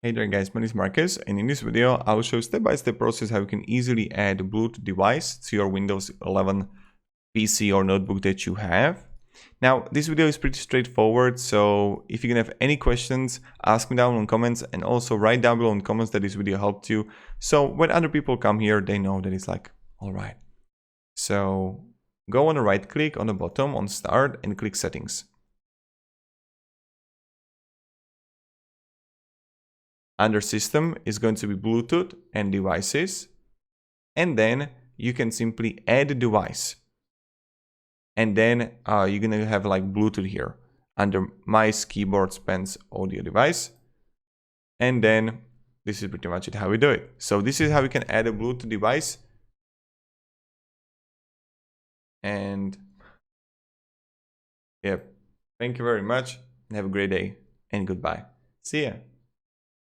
Hey there guys, my name is Marcus, and in this video I will show step-by-step process how you can easily add a Bluetooth device to your Windows 11 PC or notebook that you have. Now this video is pretty straightforward, so if you're gonna have any questions, ask me down in comments, and also write down below in comments that this video helped you. So when other people come here, they know that it's like, alright. So go on the right click on the bottom on Start and click Settings. Under System is going to be Bluetooth and Devices, and then you can simply add a device, and then you're gonna have like Bluetooth here under Mice, Keyboards, Pens, Audio Device, and then this is pretty much it how we do it. So this is how you can add a Bluetooth device, and yeah, thank you very much and have a great day and goodbye. See ya.